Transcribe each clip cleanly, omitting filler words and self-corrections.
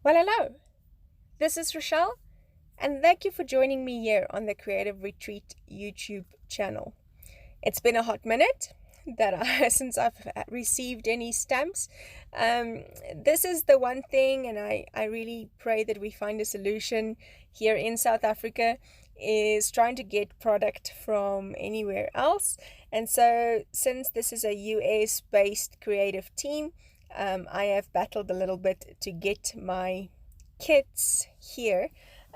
Well, hello. This is Rochelle, and thank you for joining me here on the Creative Retreat YouTube channel. It's been a hot minute since I've received any stamps. This is the one thing, and I really pray that we find a solution here in South Africa, is trying to get product from anywhere else. And so, since this is a US-based creative team, I have battled a little bit to get my kits here.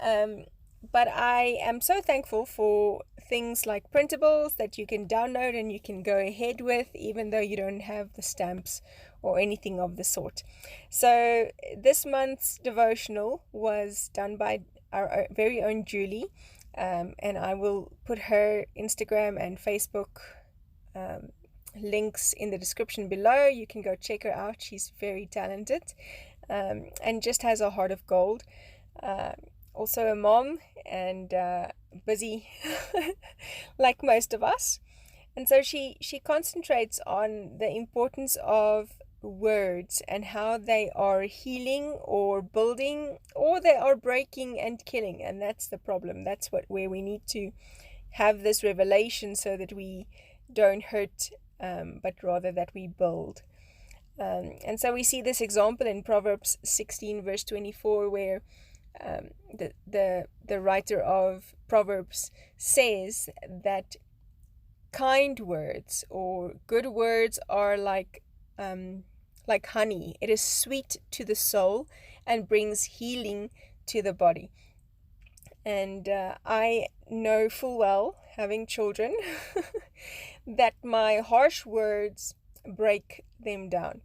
But I am so thankful for things like printables that you can download and you can go ahead with, even though you don't have the stamps or anything of the sort. So this month's devotional was done by our very own Julie, and I will put her Instagram and Facebook links in the description below. You can go check her out. She's very talented, and just has a heart of gold. Also a mom and busy like most of us. And so she concentrates on the importance of words and how they are healing or building, or they are breaking and killing. And that's the problem. That's where we need to have this revelation, so that we don't hurt, but rather that we build. And so we see this example in Proverbs 16 verse 24, where the writer of Proverbs says that kind words or good words are like honey. It is sweet to the soul and brings healing to the body. And I know full well, having children, that my harsh words break them down.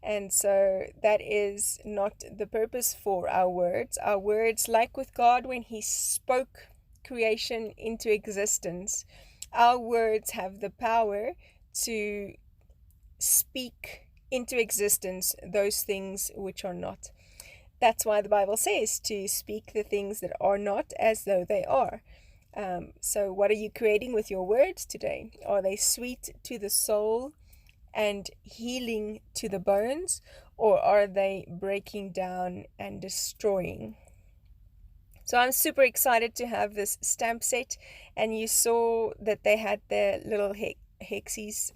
And so that is not the purpose for our words. Our words, like with God when He spoke creation into existence, our words have the power to speak into existence those things which are not. That's why the Bible says to speak the things that are not as though they are. So what are you creating with your words today? Are they sweet to the soul and healing to the bones, or are they breaking down and destroying? So I'm super excited to have this stamp set, and you saw that they had their little hexes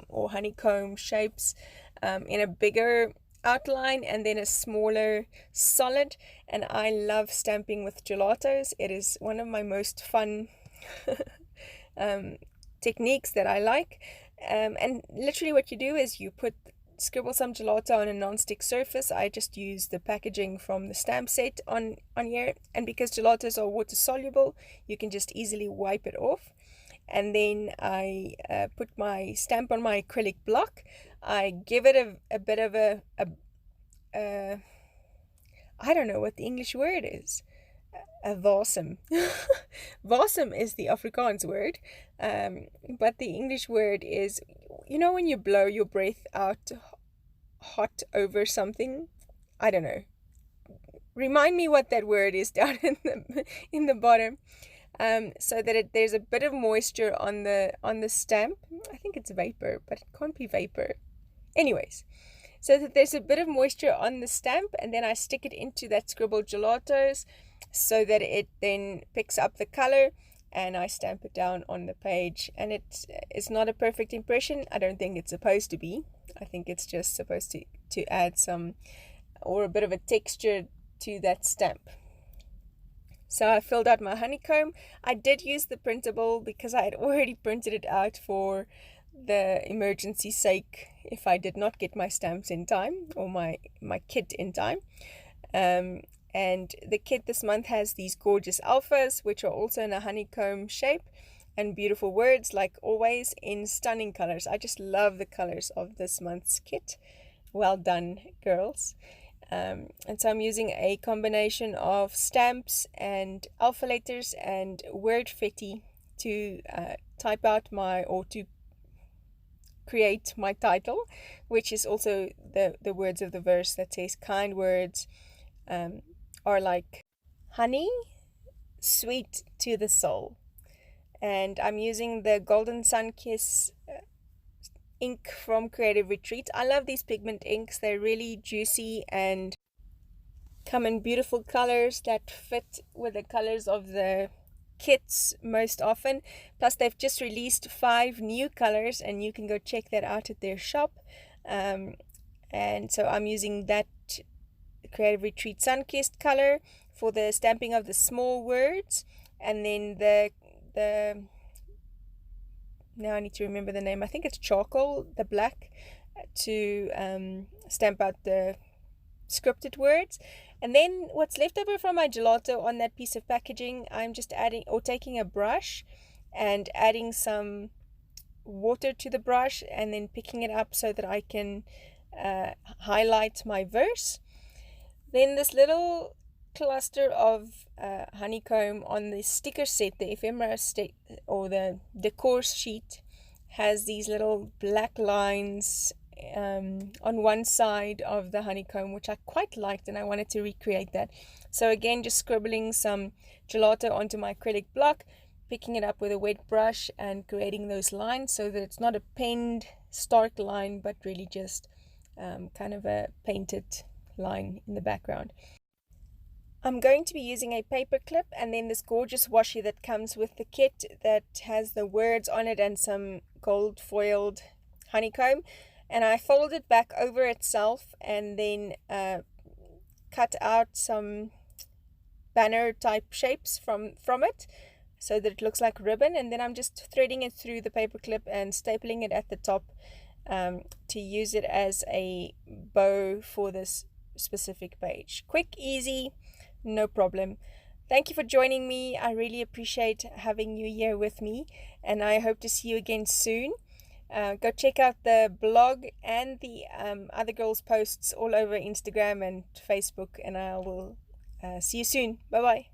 or honeycomb shapes in a bigger outline and then a smaller solid. And I love stamping with gelatos. It is one of my most fun techniques that I like. And literally what you do is you scribble some gelato on a non-stick surface. I just use the packaging from the stamp set on here, and because gelatos are water soluble, you can just easily wipe it off. And then I put my stamp on my acrylic block. I give it a bit of a I don't know what the English word is. A wasem. Wasem is the Afrikaans word, but the English word is, when you blow your breath out hot over something. I don't know. Remind me what that word is down in the bottom, so that there's a bit of moisture on the stamp. I think it's vapor, but it can't be vapor. Anyways, so that there's a bit of moisture on the stamp, and then I stick it into that scribbled gelatos, so that it then picks up the color, and I stamp it down on the page. And it's not a perfect impression. I don't think it's supposed to be. I think it's just supposed to add some, or a bit of a texture to that stamp. So I filled out my honeycomb. I did use the printable because I had already printed it out for the emergency sake if I did not get my stamps in time, or my kit in time. And the kit this month has these gorgeous alphas, which are also in a honeycomb shape, and beautiful words, like always, in stunning colors. I just love the colors of this month's kit. Well done, girls. And so I'm using a combination of stamps and alpha letters and word fetty to type out to create my title, which is also the words of the verse that says, kind words are like honey, sweet to the soul. And I'm using the Golden Sunkiss ink from Creative Retreat. I love these pigment inks. They're really juicy and come in beautiful colors that fit with the colors of the kits most often. Plus they've just released 5 new colors, and you can go check that out at their shop. And so I'm using that Creative Retreat Sunkiss color for the stamping of the small words, and then the now I need to remember the name, I think it's charcoal, the black, to stamp out the scripted words. And then what's left over from my gelato on that piece of packaging, I'm just adding, or taking a brush and adding some water to the brush and then picking it up so that I can highlight my verse. Then this little cluster of honeycomb on the sticker set, the ephemera or the decor sheet, has these little black lines on one side of the honeycomb, which I quite liked, and I wanted to recreate that. So again, just scribbling some gelato onto my acrylic block, picking it up with a wet brush and creating those lines so that it's not a penned stark line, but really just kind of a painted line in the background. I'm going to be using a paper clip and then this gorgeous washi that comes with the kit that has the words on it and some gold foiled honeycomb, and I fold it back over itself and then cut out some banner type shapes from it so that it looks like ribbon, and then I'm just threading it through the paper clip and stapling it at the top to use it as a bow for this specific page. Quick, easy, no problem. Thank you for joining me. I really appreciate having you here with me, and I hope to see you again soon. Go check out the blog and the other girls' posts all over Instagram and Facebook, and I will see you soon. Bye bye.